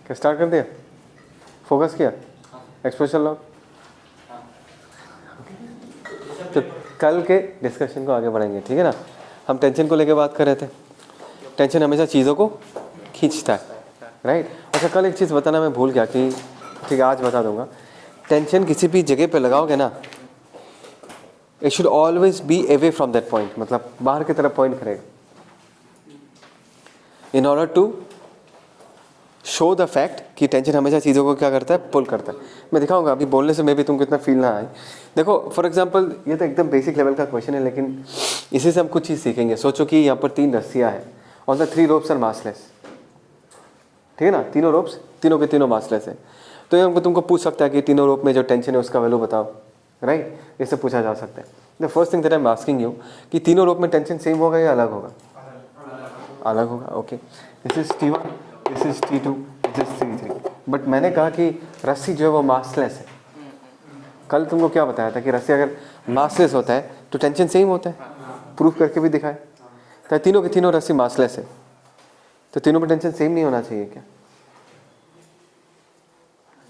क्या स्टार्ट कर दिया? फोकस किया? Expression log. तो कल के डिस्कशन को आगे बढ़ाएंगे, ठीक है ना। हम टेंशन को लेके बात कर रहे थे। टेंशन हमेशा चीज़ों को खींचता है, राइट। अच्छा, कल एक चीज़ बताना मैं भूल गया कि ठीक है आज बता दूंगा। टेंशन किसी भी जगह पे लगाओगे ना, it should always be away from that point, मतलब बाहर की तरफ पॉइंट करेगा, in order to show the fact कि टेंशन हमेशा चीज़ों को क्या करता है, पुल करता है। मैं दिखाऊंगा, अभी बोलने से मे भी तुमको इतना फील ना आए। देखो फॉर एग्जांपल, ये तो एकदम बेसिक लेवल का क्वेश्चन है, लेकिन इसी से हम कुछ चीज़ सीखेंगे। सोचो कि यहाँ पर 3 रस्सियाँ हैं और द 3 रोप्स आर मासलेस, ठीक है ना। तीनों रोप्स, तीनों के तीनों मासलेस है। तो ये हमको तुमको पूछ सकता है कि तीनों रोप में जो टेंशन है उसका वैल्यू बताओ, राइट। इससे पूछा जा सकता है। The first thing that I am asking you कि तीनों रोप में टेंशन सेम होगा या अलग होगा? अलग होगा, okay. This is T1, this is T2, this is T3। But मैंने कहा कि रस्सी जो है वो मासलेस है। कल तुमको क्या बताया था कि रस्सी अगर मासलेस होता है तो टेंशन सेम होता है, प्रूफ करके भी दिखाए। तो तीनों के तीनों रस्सी मासलेस है, तो तीनों में टेंशन सेम नहीं होना चाहिए क्या?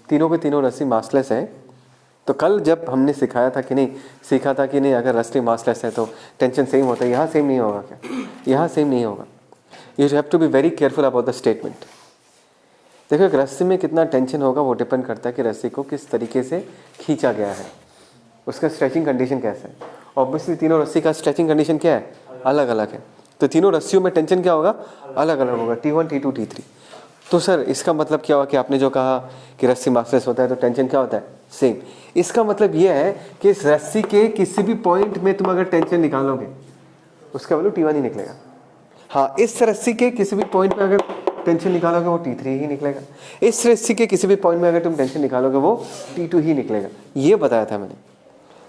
तीनों के तीनों रस्सी मासलेस है, तो कल जब हमने सिखाया था कि नहीं, सीखा था कि नहीं, अगर रस्सी मासलेस है तो टेंशन सेम होता है। यहाँ सेम नहीं होगा क्या? यहाँ सेम नहीं होगा। You have to be very careful about the statement. देखो एक रस्सी में कितना टेंशन होगा वो डिपेंड करता है कि रस्सी को किस तरीके से खींचा गया है, उसका स्ट्रेचिंग कंडीशन कैसा है। ऑब्वियसली तीनों रस्सी का स्ट्रेचिंग कंडीशन क्या है, अलग अलग है। तो तीनों रस्सियों में टेंशन क्या होगा, अलग अलग होगा, T1, T2, T3। तो सर इसका मतलब क्या हुआ कि आपने जो कहा कि रस्सी मासलेस होता है तो टेंशन क्या होता है, सेम। इसका मतलब यह है कि इस रस्सी के किसी भी पॉइंट में तुम अगर टेंशन निकालोगे उसका वैल्यू T1 ही निकलेगा। हाँ, इस रस्सी के किसी भी पॉइंट में अगर टेंशन निकालोगे वो T3 ही निकलेगा। इस रस्सी के किसी भी पॉइंट में अगर तुम टेंशन निकालोगे वो T2 ही निकलेगा। ये बताया था मैंने।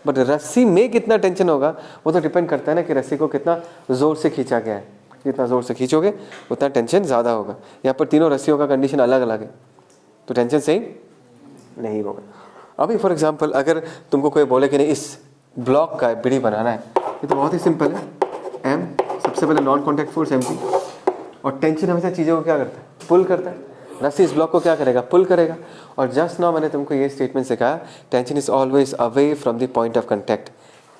बट रस्सी में कितना टेंशन होगा वो तो डिपेंड करता है ना कि रस्सी को कितना ज़ोर से खींचा गया है। जितना ज़ोर से खींचोगे उतना टेंशन ज़्यादा होगा। यहाँ पर तीनों रस्सियों का कंडीशन अलग अलग है, तो टेंशन सेम नहीं होगा। अभी फॉर एग्जांपल अगर तुमको कोई बोले कि नहीं इस ब्लॉक का बीड़ी बनाना है, ये तो बहुत ही सिंपल है। M सबसे पहले नॉन कॉन्टैक्ट फोर्स mg, और टेंशन हमेशा चीज़ों को क्या करता है, पुल करता है। रस्सी इस ब्लॉक को क्या करेगा, पुल करेगा। और जस्ट नाउ मैंने तुमको ये स्टेटमेंट सिखाया, tension is always away from the point of contact.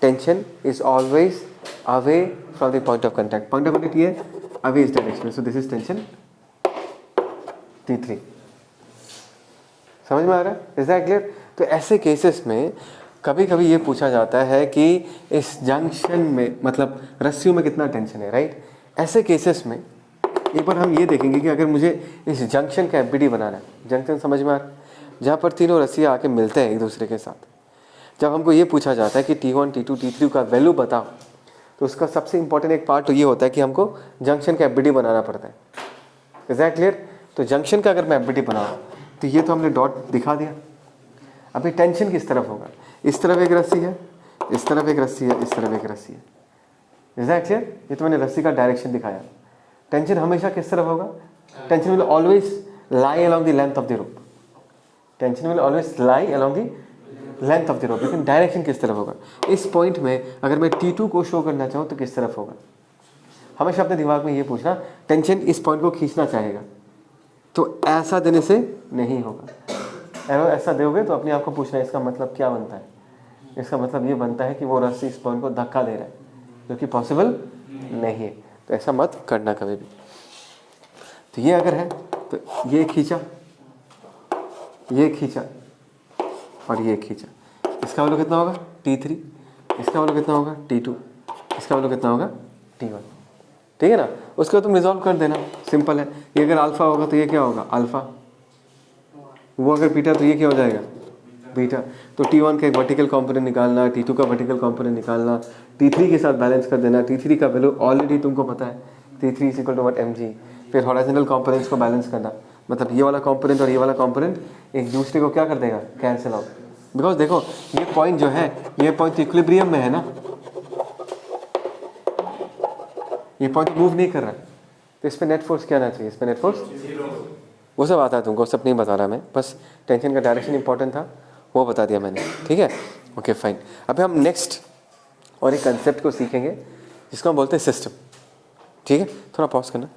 Tension is always away from the point of contact. Point of contact ये away is direction, so this is tension T3। समझ में आ रहा है? Is that clear? तो ऐसे cases में कभी कभी ये पूछा जाता है कि इस जंक्शन में, मतलब रस्सियों में कितना टेंशन है, राइट। ऐसे केसेस में एक बार हम ये देखेंगे कि अगर मुझे इस जंक्शन का एफबीडी बनाना है, जंक्शन समझ में आ रहा है, जहाँ पर तीनों रस्सियाँ आके मिलते हैं एक दूसरे के साथ। जब हमको ये पूछा जाता है कि T1, T2, T3 का वैल्यू बताओ, तो उसका सबसे इंपॉर्टेंट एक पार्ट तो ये होता है कि हमको जंक्शन का एफबीडी बनाना पड़ता है। Is that clear? तो जंक्शन का अगर मैं एफबीडी बनाऊँ तो ये तो हमने डॉट दिखा दिया। अभी टेंशन किस तरफ होगा, इस तरफ एक रस्सी है, इस तरफ एक रस्सी है, इस तरफ एक रस्सी है। Is that clear? ये तो मैंने रस्सी का डायरेक्शन दिखाया। टेंशन हमेशा किस तरफ होगा, tension will always lie along the length of the rope. Tension will always lie along the length of the rope, लेकिन डायरेक्शन किस तरफ होगा। इस पॉइंट में अगर मैं T2 को शो करना चाहूँ तो किस तरफ होगा। हमेशा अपने दिमाग में ये पूछना, टेंशन इस पॉइंट को खींचना चाहेगा तो ऐसा देने से नहीं होगा। ऐसा दोगे तो अपने आप को पूछना इसका मतलब क्या बनता है। इसका मतलब ये बनता है कि वो रस्सी इस पॉइंट को धक्का दे रहा है, जो कि पॉसिबल नहीं है। तो ऐसा मत करना कभी भी। तो ये अगर है तो ये खींचा, ये खींचा और ये खींचा, इसका वैल्यू कितना होगा T3, इसका वैल्यू कितना होगा T2, इसका वैल्यू कितना होगा T1। ठीक है ना। उसको तुम रिजॉल्व कर देना, सिंपल है। ये अगर अल्फा होगा तो ये क्या होगा अल्फा, वो अगर बीटा तो ये क्या हो जाएगा बीटा। तो T1 का एक वर्टिकल कंपोनेंट निकालना, T2 का वर्टिकल कंपोनेंट निकालना, T3 के साथ बैलेंस कर देना। T3 का वैल्यू ऑलरेडी तुमको पता है, T3 is equal to what mg। फिर हॉरिजॉन्टल कंपोनेंट्स को बैलेंस करना, मतलब ये वाला कंपोनेंट और ये वाला कंपोनेंट एक दूसरे को क्या कर देगा, कैंसिल आउट। बिकॉज देखो ये पॉइंट जो है, ये पॉइंट इक्विलिब्रियम में है ना, ये पॉइंट मूव नहीं कर रहा है, तो इस पर नेट फोर्स क्या आना चाहिए, इस पर नेट फोर्स वो सब आता है तुमको, सब नहीं बता रहा मैं, बस टेंशन का डायरेक्शन इंपॉर्टेंट था वो बता दिया मैंने। ठीक है, ओके फाइन। अभी हम नेक्स्ट और एक कंसेप्ट को सीखेंगे जिसको हम बोलते हैं सिस्टम। ठीक है, थोड़ा पॉज करना।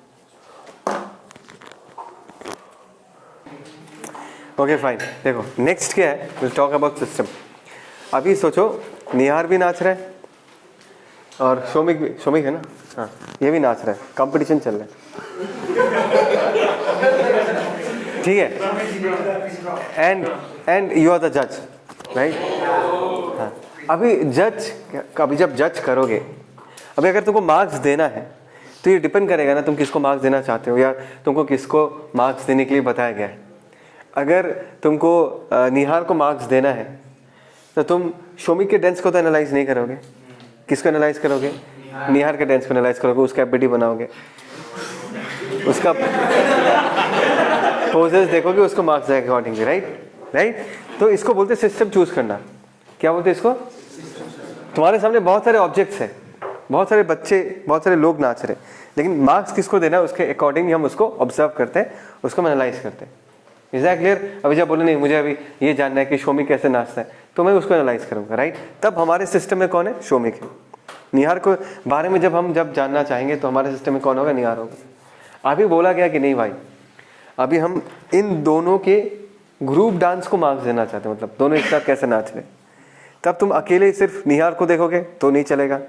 ओके फाइन, देखो नेक्स्ट क्या है, विल टॉक अबाउट सिस्टम। अभी सोचो निहार भी नाच रहा है और शोमिक भी, शोमिक है ना, हाँ ये भी नाच रहा है, कंपटीशन चल रहा है, ठीक है, एंड यू आर द जज, राइट। हाँ, अभी जब जज करोगे, अभी अगर तुमको मार्क्स देना है तो ये डिपेंड करेगा ना तुम किसको मार्क्स देना चाहते हो या तुमको किसको मार्क्स देने के लिए बताया गया है। अगर तुमको निहार को मार्क्स देना है तो तुम शोमिक के डांस को तो एनालाइज नहीं करोगे, किसको एनालाइज करोगे, निहार के डांस को एनालाइज करोगे, उसका एबिलिटी बनाओगे, उसका पोजेस देखोगे, उसको मार्क्स देगा अकॉर्डिंगली, राइट। तो इसको बोलते सिस्टम चूज करना। क्या बोलते इसको? तुम्हारे सामने बहुत सारे ऑब्जेक्ट्स हैं, बहुत सारे बच्चे, बहुत सारे लोग नाच रहे, लेकिन मार्क्स किसको देना है उसके अकॉर्डिंग हम उसको ऑब्जर्व करते हैं, उसको एनालाइज करते हैं। Is that clear? अभी जब बोले नहीं मुझे अभी ये जानना है कि शोमिक कैसे नाचता है, तो मैं उसको एनालाइज करूंगा, राइट। तब हमारे सिस्टम में कौन है? शोमिक है। निहार को बारे में जब जानना चाहेंगे तो हमारे सिस्टम में कौन होगा? निहार होगा। अभी बोला गया कि नहीं भाई, अभी हम इन दोनों के ग्रुप डांस को मार्क्स देना चाहते हैं, मतलब दोनों एक साथ कैसे नाच रहे। तब तुम अकेले सिर्फ निहार को देखोगे तो नहीं चलेगा,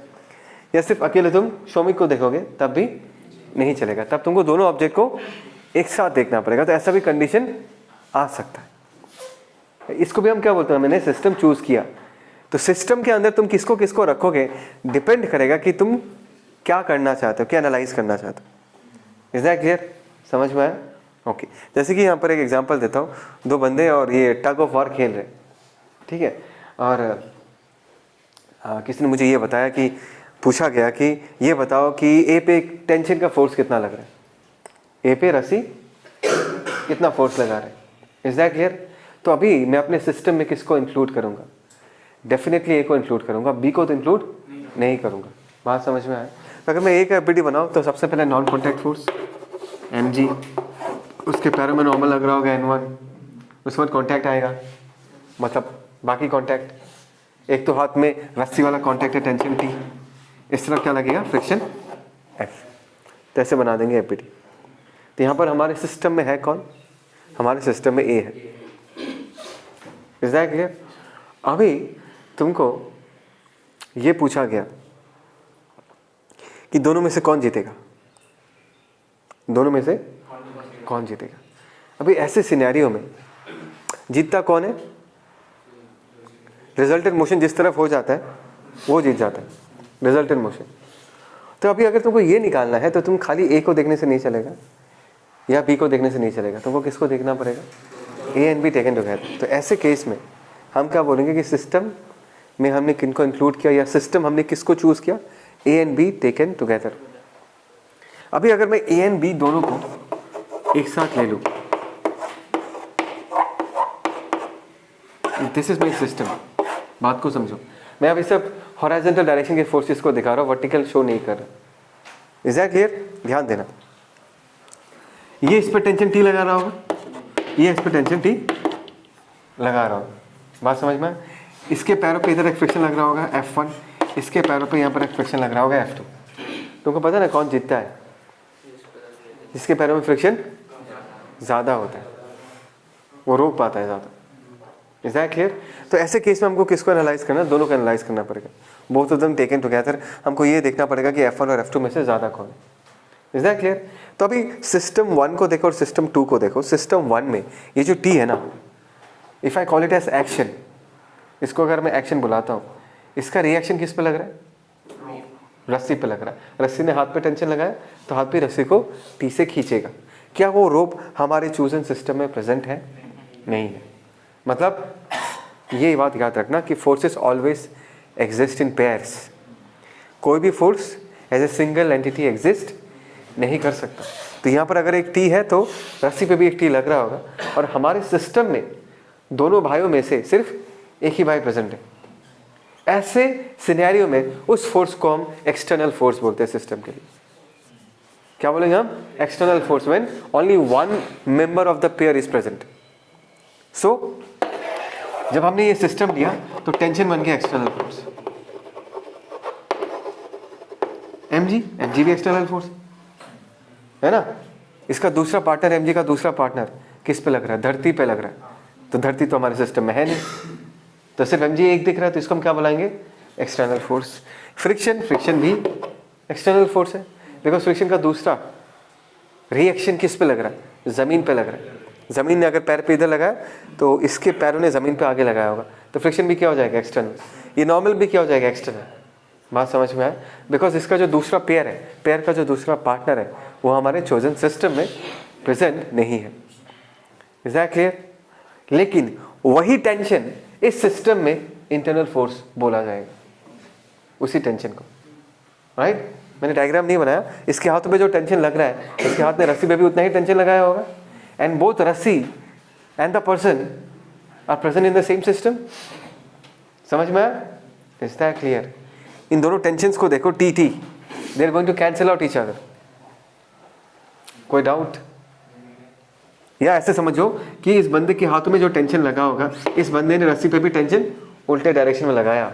या सिर्फ अकेले तुम शोमिक को देखोगे तब भी नहीं चलेगा। तब तुमको दोनों ऑब्जेक्ट को एक साथ देखना पड़ेगा। तो ऐसा भी कंडीशन आ सकता है। इसको भी हम क्या बोलते हैं? मैंने सिस्टम चूज किया। तो सिस्टम के अंदर तुम किसको किसको रखोगे डिपेंड करेगा कि तुम क्या करना चाहते हो, क्या एनालाइज करना चाहते हो। Is that clear? समझ में आया? ओके। जैसे कि यहाँ पर एक एग्जांपल देता हूँ, दो बंदे और ये टग ऑफ वार खेल रहे, ठीक है, और किसी ने मुझे ये बताया कि पूछा गया कि ये बताओ कि ए पे टेंशन का फोर्स कितना लग रहा है, ए पे रस्सी कितना फोर्स लगा रहे हैं। Is that clear? तो अभी मैं अपने सिस्टम में किसको इंक्लूड करूंगा? डेफिनेटली ए को इंक्लूड करूंगा, बी को तो इंक्लूड नहीं करूंगा। बात समझ में आया? तो अगर मैं ए का एबिलिटी बनाऊं तो सबसे पहले नॉन कॉन्टैक्ट फोर्स mg, उसके पैरों में नॉर्मल लग रहा होगा n1, उसके बाद कॉन्टैक्ट आएगा, मतलब बाकी कॉन्टैक्ट, एक तो हाथ में रस्सी वाला कॉन्टैक्ट है टेंशन T, इस तरफ क्या लगेगा? Friction F। तो ऐसे बना देंगे एबिलिटी। तो यहाँ पर हमारे सिस्टम में है कौन? हमारे सिस्टम में ए है। Is that clear? अभी तुमको ये पूछा गया कि दोनों में से कौन जीतेगा, दोनों में से कौन जीतेगा। अभी ऐसे सिनेरियो में जीतता कौन है? रिजल्टेंट मोशन जिस तरफ हो जाता है वो जीत जाता है, रिजल्टेंट मोशन। तो अभी अगर तुमको ये निकालना है तो तुम खाली ए को देखने से नहीं चलेगा या बी को देखने से नहीं चलेगा, तुमको किसको देखना पड़ेगा? A and be taken together. तो ऐसे केस में हम क्या बोलेंगे कि सिस्टम में हमने किनको इंक्लूड किया, या सिस्टम हमने किसको चूज किया? A and be taken together. अभी अगर मैं ए एंड बी दोनों को एक साथ ले लूं, दिस इज माई सिस्टम। बात को समझो, मैं अभी सब हॉरिजॉन्टल डायरेक्शन के फोर्सेस को दिखा रहा हूं, वर्टिकल शो नहीं कर रहा। Is that clear? ध्यान देना, ये इस पर टेंशन टी लगा रहा होगा, ये इस पर टेंशन टी लगा रहा होगा। बात समझ में? इसके पैरों पे इधर एक फ्रिक्शन लग रहा होगा F1, इसके पैरों पे यहाँ पर एक फ्रिक्शन लग रहा होगा F2। तुमको पता ना कौन जीतता है? जिसके पैरों में फ्रिक्शन ज़्यादा होता है वो रोक पाता है ज़्यादा। Is that clear? तो ऐसे केस में हमको किसको एनालाइज करना? दोनों को एनालाइज करना पड़ेगा, both of them taken together. हमको ये देखना पड़ेगा कि F1 और F2 में से ज़्यादा कौन है। Is that clear? तो अभी सिस्टम 1 को देखो और सिस्टम 2 को देखो। सिस्टम 1 में ये जो T है ना, if I call it as action, इसको अगर मैं एक्शन बुलाता हूँ, इसका रिएक्शन किस पे लग रहा है? रस्सी पे लग रहा है। रस्सी ने हाथ पे टेंशन लगाया तो हाथ भी रस्सी को टी से खींचेगा। क्या वो रोप हमारे चूजन सिस्टम में प्रेजेंट है? नहीं है। मतलब ये बात याद रखना कि forces always exist in pairs. कोई भी force as a single entity exist नहीं कर सकता। तो यहाँ पर अगर एक टी है तो रस्सी पे भी एक टी लग रहा होगा, और हमारे सिस्टम में दोनों भाइयों में से सिर्फ एक ही भाई प्रेजेंट है। ऐसे सिनेरियो में उस फोर्स को हम एक्सटर्नल फोर्स बोलते हैं सिस्टम के लिए। क्या बोलेंगे हम? External force when only one member of the pair is present. So जब हमने ये सिस्टम लिया तो टेंशन बन गया एक्सटर्नल फोर्स। mg भी एक्सटर्नल फोर्स है ना। इसका दूसरा पार्टनर mg का दूसरा पार्टनर किस पे लग रहा है? धरती पे लग रहा है। तो धरती तो हमारे सिस्टम में है नहीं, तो सिर्फ mg एक दिख रहा है, तो इसको हम क्या बुलाएंगे? External force. फ्रिक्शन भी एक्सटर्नल फोर्स है, बिकॉज फ्रिक्शन का दूसरा रिएक्शन किस पे लग रहा है? ज़मीन पे लग रहा है। ज़मीन ने अगर पैर पे इधर लगाया तो इसके पैरों ने ज़मीन पे आगे लगाया होगा, तो फ्रिक्शन भी क्या हो जाएगा? एक्सटर्नल। ये नॉर्मल भी क्या हो जाएगा? एक्सटर्नल। बात समझ में आया? बिकॉज इसका जो दूसरा पेयर है, पेयर का जो दूसरा पार्टनर है, वो हमारे चोजन सिस्टम में प्रेजेंट नहीं है। Is that clear? लेकिन वही टेंशन इस सिस्टम में इंटरनल फोर्स बोला जाएगा, उसी टेंशन को, राइट? मैंने डायग्राम नहीं बनाया, इसके हाथों पे जो टेंशन लग रहा है, इसके हाथ में रस्सी पे भी उतना ही टेंशन लगाया होगा, एंड बोथ रस्सी and the person are present in the same system. समझ में आया? Is that clear? इन दोनों टेंशंस को देखो, T T, they are going to cancel out each other. कोई डाउट? या ऐसे समझो कि इस बंदे के हाथों में जो टेंशन लगा होगा, इस बंदे ने रस्सी पे भी टेंशन उल्टे डायरेक्शन में लगाया,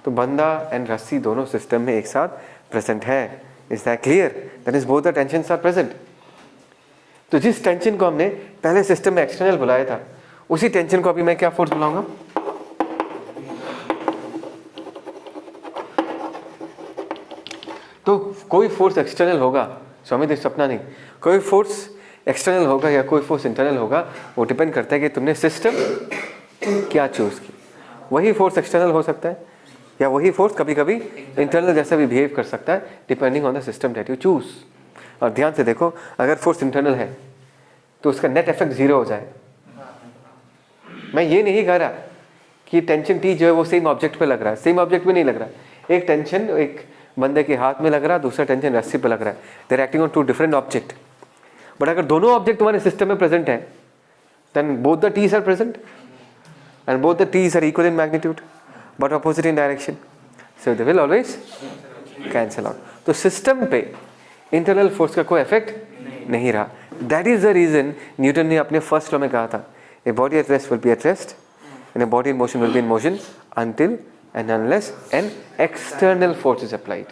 तो बंदा एंड रस्सी दोनों सिस्टम में एक साथ प्रेजेंट है। Is that clear? That is both the tensions are present. तो जिस टेंशन को हमने पहले सिस्टम में एक्सटर्नल बुलाया था, उसी टेंशन को अभी मैं क्या फोर्स बुलाऊंगा? तो कोई फोर्स एक्सटर्नल होगा, स्वामी देव सपना नहीं, कोई फोर्स एक्सटर्नल होगा या कोई फोर्स इंटरनल होगा, वो डिपेंड करता है कि तुमने सिस्टम क्या चूज की। वही फोर्स एक्सटर्नल हो सकता है, या वही फोर्स कभी कभी इंटरनल जैसा भी बिहेव कर सकता है, depending on the system that you choose. और ध्यान से देखो, अगर फोर्स इंटरनल है तो उसका नेट इफेक्ट जीरो हो जाएगा। मैं ये नहीं कह रहा कि टेंशन टी जो है वो सेम ऑब्जेक्ट पे लग रहा है, सेम ऑब्जेक्ट पे नहीं लग रहा है। एक टेंशन एक बंदे के हाथ में लग रहा है, दूसरा टेंशन रस्सी पे लग रहा है, they are acting on two different object. But अगर दोनों ऑब्जेक्ट तुम्हारे सिस्टम में प्रेजेंट है, then both the Ts are present and both the Ts are equal in magnitude but opposite in direction, so they will always cancel out. तो system पे internal force का कोई effect नहीं रहा। That is the reason Newton ने अपने first law में कहा था, a body at rest will be at rest and a body in motion will be in motion until and unless an external force is applied.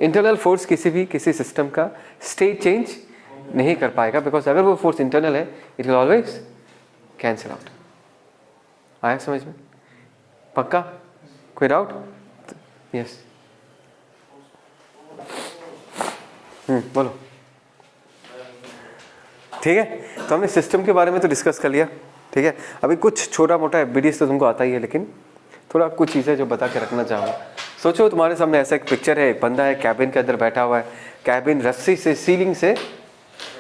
Internal force किसी system का state change नहीं कर पाएगा, because अगर वो force internal है, it will always cancel out. आया समझ में? पक्का? कोई डाउट? यस, बोलो। ठीक है, तो हमने सिस्टम के बारे में तो डिस्कस कर लिया। ठीक है, अभी कुछ छोटा मोटा एफबीडीएस तो तुमको आता ही है, लेकिन थोड़ा कुछ चीज़ें जो बता के रखना चाहूँगा। सोचो तुम्हारे सामने ऐसा एक पिक्चर है, एक बंदा है कैबिन के अंदर बैठा हुआ है, कैबिन रस्सी से सीलिंग से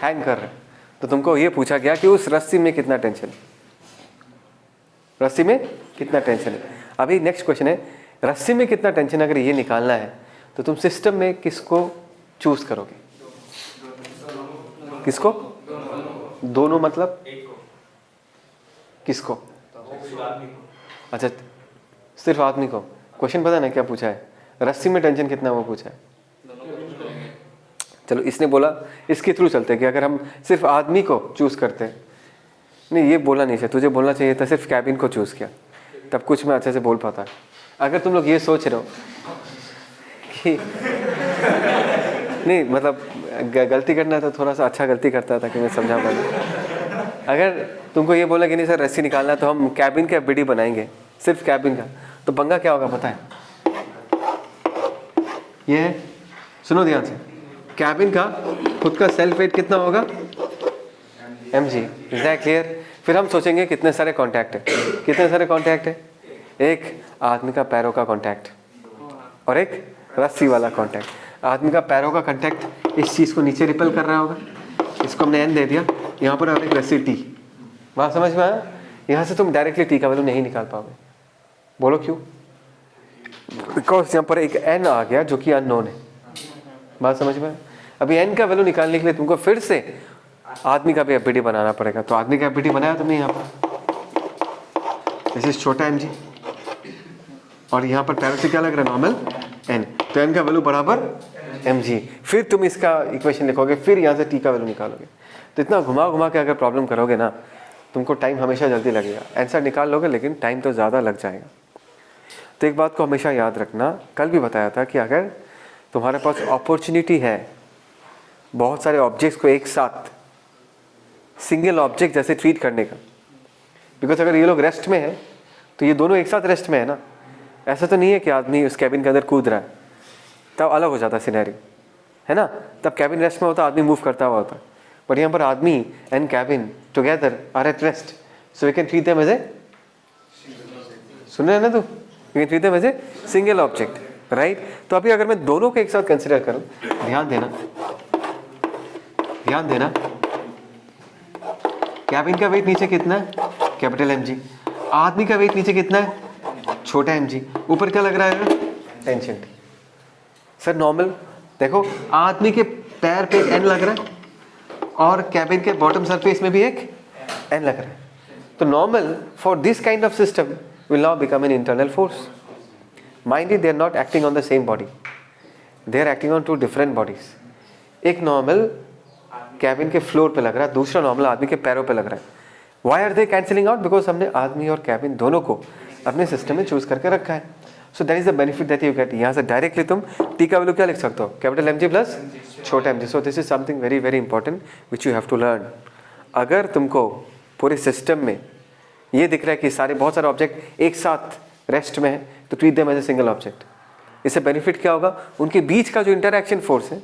हैंग कर रहा है, तो तुमको ये पूछा गया कि उस रस्सी में कितना टेंशन है, रस्सी में कितना टेंशन है। अभी नेक्स्ट क्वेश्चन है, रस्सी में कितना टेंशन अगर ये निकालना है तो तुम सिस्टम में किसको चूज करोगे? किसको? दोनों मतलब किसको? अच्छा, सिर्फ आदमी को। क्वेश्चन पता ना क्या पूछा है? रस्सी में टेंशन कितना वो पूछा है। चलो इसने बोला, इसके थ्रू चलते कि अगर हम सिर्फ आदमी को चूज करते, नहीं ये बोला नहीं चाहिए, तुझे बोलना चाहिए था सिर्फ कैबिन को चूज किया, तब कुछ मैं अच्छे से बोल पाता। अगर तुम लोग ये सोच रहे हो कि नहीं मतलब गलती करना था, थोड़ा सा अच्छा गलती करता था कि मैं समझा पाऊँ। अगर तुमको ये बोला कि नहीं सर रस्सी निकालना तो हम कैबिन का एफबीडी बनाएंगे, सिर्फ कैबिन का, तो पंगा क्या होगा पता है? ये सुनो ध्यान से, कैबिन का खुद का सेल्फ वेट कितना होगा? mg। Is that clear? फिर हम सोचेंगे कितने सारे कांटेक्ट है, कितने सारे कांटेक्ट है? एक आदमी का पैरों का कांटेक्ट और एक रस्सी वाला कांटेक्ट। आदमी का पैरों का कांटेक्ट इस चीज़ को नीचे रिपेल कर रहा होगा, इसको हमने n दे दिया, यहाँ पर एक रस्सी t। बात समझ में आया? यहाँ से तुम डायरेक्टली t का वैल्यू नहीं निकाल पाओगे। बोलो क्यों? बिकॉज यहाँ पर एक n आ गया जो कि अननोन है। बात समझ में? अभी n का वैल्यू निकालने के लिए तुमको फिर से आदमी का भी एफबीडी बनाना पड़ेगा। तो आदमी का एफबीडी बनाया तुमने यहाँ पर, दिस इज छोटा mg, और यहाँ पर पैरों से क्या लग रहा है? Normal n। तो n का वैल्यू बराबर mg। फिर तुम इसका इक्वेशन लिखोगे, फिर यहाँ से t का वैल्यू निकालोगे। तो इतना घुमा घुमा के अगर प्रॉब्लम करोगे ना, तुमको टाइम हमेशा जल्दी लगेगा। आंसर निकाल लोगे लेकिन टाइम तो ज़्यादा लग जाएगा। तो एक बात को हमेशा याद रखना, कल भी बताया था कि अगर तुम्हारे पास अपॉर्चुनिटी है बहुत सारे ऑब्जेक्ट्स को एक साथ सिंगल ऑब्जेक्ट जैसे ट्रीट करने का, बिकॉज अगर ये लोग रेस्ट में है तो ये दोनों एक साथ रेस्ट में है ना। ऐसा तो नहीं है कि आदमी उस कैबिन के अंदर कूद रहा है, तब अलग हो जाता सिनेरियो, है ना। तब कैबिन रेस्ट में होता, आदमी मूव करता हुआ होता, बट यहाँ पर आदमी and cabin together are at rest, so we can treat them as a, सुन रहे हैं ना तू, we can treat them as a single object, right. तो अभी अगर मैं दोनों को एक साथ कंसिडर करूं, ध्यान देना, ध्यान देना, कैबिन का वेट नीचे कितना है, कैपिटल mg, आदमी का वेट नीचे कितना है, छोटा mg, ऊपर क्या लग रहा है, टेंशन टी। सर नॉर्मल देखो, आदमी के पैर पे n लग रहा है और कैबिन के बॉटम सरफेस में भी एक n लग रहा है, तो normal for this kind of system will now become an internal force. Mind you, they are not acting on the same body. They are acting on two different bodies. एक normal cabin के floor पे लग रहा है, दूसरा normal आदमी के पैरों पे लग रहा है। Why are they cancelling out? Because हमने आदमी और कैबिन दोनों को अपने सिस्टम में चूज करके रखा है। So that is the benefit that you get. यहाँ से डायरेक्टली तुम टी का वैल्यू क्या लिख सकते हो, कैपिटल mg प्लस छोटा mg. So this is something very very important which you have to learn. अगर तुमको पूरे सिस्टम में ये दिख रहा है कि सारे बहुत सारे ऑब्जेक्ट एक साथ रेस्ट में है, तो treat them as a single object. इससे बेनिफिट क्या होगा, उनके बीच का जो इंटरैक्शन फोर्स है,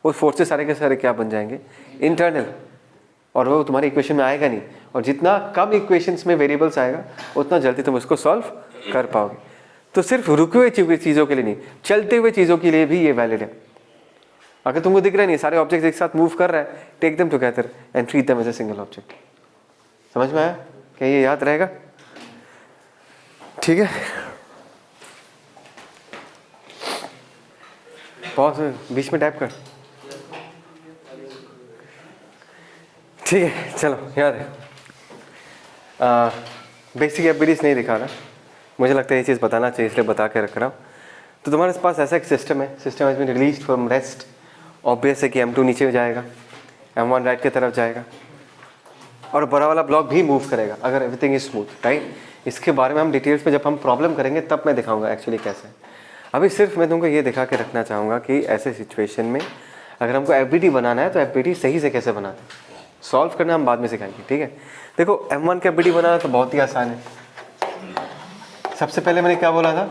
वो फोर्सेस सारे के सारे क्या बन जाएंगे, इंटरनल, और वो तुम्हारी इक्वेशन में आएगा नहीं। और जितना कम इक्वेशंस में वेरिएबल्स आएगा उतना जल्दी तुम उसको सॉल्व कर पाओगे। तो सिर्फ रुके हुए चीज़ों के लिए नहीं, चलते हुए चीज़ों के लिए भी ये वैलिड है। अगर तुमको दिख रहा नहीं सारे ऑब्जेक्ट एक साथ मूव कर रहा है, take them together and treat them as a single object. समझ में आया, क्या ये याद रहेगा, ठीक है। पॉज बीच में टाइप कर, ठीक है। चलो याद है, बेसिक एबिलिटीज नहीं दिखा रहा, मुझे लगता है ये चीज़ बताना चाहिए इसलिए बता के रख रहा हूँ। तो तुम्हारे पास ऐसा एक सिस्टम है, system has been released from rest, obvious है कि m2 नीचे जाएगा, m1 राइट की तरफ जाएगा और बड़ा वाला ब्लॉक भी मूव करेगा अगर एवरीथिंग इज स्मूथ, राइट। इसके बारे में हम डिटेल्स में जब हम प्रॉब्लम करेंगे तब मैं दिखाऊंगा एक्चुअली कैसे। अभी सिर्फ मैं तुमको ये दिखा के रखना चाहूँगा कि ऐसे सिचुएशन में अगर हमको एफबीटी बनाना है तो एफबीटी सही से कैसे बनाते हैं, सॉल्व करना हम बाद में सिखाएंगे, ठीक है। देखो m1 का एफबीटी बनाना तो बहुत ही आसान है। सबसे पहले मैंने क्या बोला था,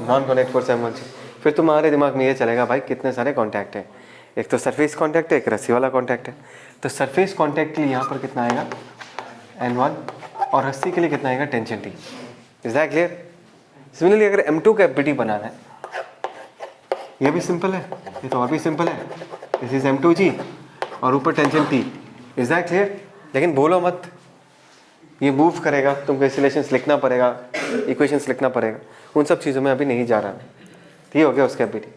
नॉन कॉन्टैक्ट फोर्स m1 से, फिर तुम्हारे दिमाग में ये चलेगा भाई कितने सारे कॉन्टैक्ट हैं, एक तो सरफेस कॉन्टैक्ट है, एक रस्सी वाला कॉन्टैक्ट है। तो सरफेस कॉन्टैक्ट के लिए यहाँ पर कितना आएगा n1 और रस्सी के लिए कितना आएगा tension T. Is that clear. Similarly अगर m2 का एफबीटी बनाना है, ये भी सिंपल है, ये तो और भी सिंपल है, दिस इज m2g और ऊपर tension T. Is that clear. लेकिन बोलो मत ये मूव करेगा, तुमको एक्सीलरेशंस लिखना पड़ेगा, इक्वेशंस लिखना पड़ेगा, उन सब चीज़ों में अभी नहीं जा रहा मैं। ठीक हो गया उसका FBT.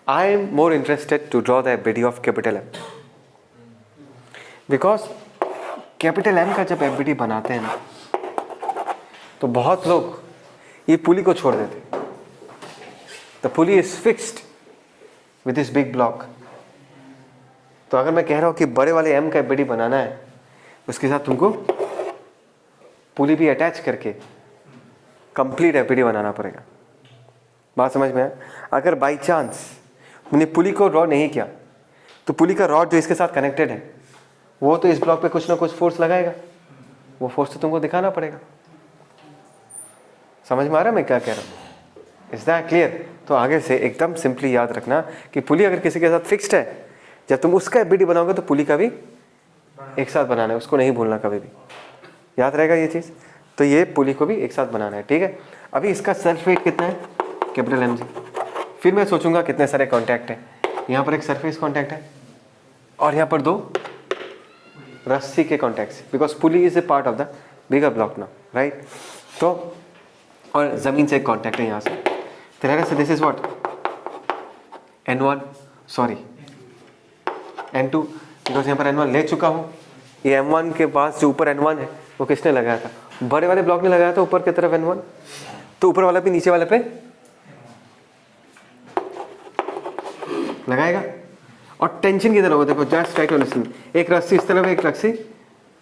I am more interested to draw the FBT of capital M, because capital M का जब एफबीटी बनाते हैं ना तो बहुत लोग ये पुली को छोड़ देते। The pulley is fixed with this big block. तो अगर मैं कह रहा हूं कि बड़े वाले एम का एफबीटी बनाना है, उसके साथ तुमको पुली भी अटैच करके कंप्लीट एफबीटी बनाना पड़ेगा। बात समझ में है। अगर बाई चांस मैंने पुली को ड्रॉ नहीं किया तो पुली का रॉड जो इसके साथ कनेक्टेड है वो तो इस ब्लॉक पे कुछ ना कुछ फोर्स लगाएगा, वो फोर्स तो तुमको दिखाना पड़ेगा। समझ में आ रहा है मैं क्या कह रहा हूँ, इज दैट क्लियर। तो आगे से एकदम सिंपली याद रखना कि पुली अगर किसी के साथ फिक्स्ड है, जब तुम उसका एफबीटी बनाओगे तो पुली का भी एक साथ बनाना है, उसको नहीं भूलना कभी भी, याद रहेगा ये चीज़। तो ये पुली को भी एक साथ बनाना है, ठीक है। अभी इसका सेल्फ वेट कितना है, कैपिटल mg। फिर मैं सोचूंगा कितने सारे कॉन्टैक्ट हैं, यहाँ पर एक सरफेस कॉन्टैक्ट है और यहाँ पर दो रस्सी के contacts, because pulley is a part of the bigger block now, right. तो और ज़मीन से एक कॉन्टैक्ट है यहाँ से, तो से this is what n1 sorry n2, because यहाँ पर n1 ले चुका हूँ। ये m1 के पास जो ऊपर n1 है वो किसने लगाया था, बड़े वाले ब्लॉक ने लगाया था ऊपर की तरफ n1, तो ऊपर वाला भी नीचे वाले पे लगाएगा। और टेंशन किधर होगा, देखो जस्ट ट्राई टू अंडरस्टैंड, एक रस्सी इस तरफ है, एक रस्सी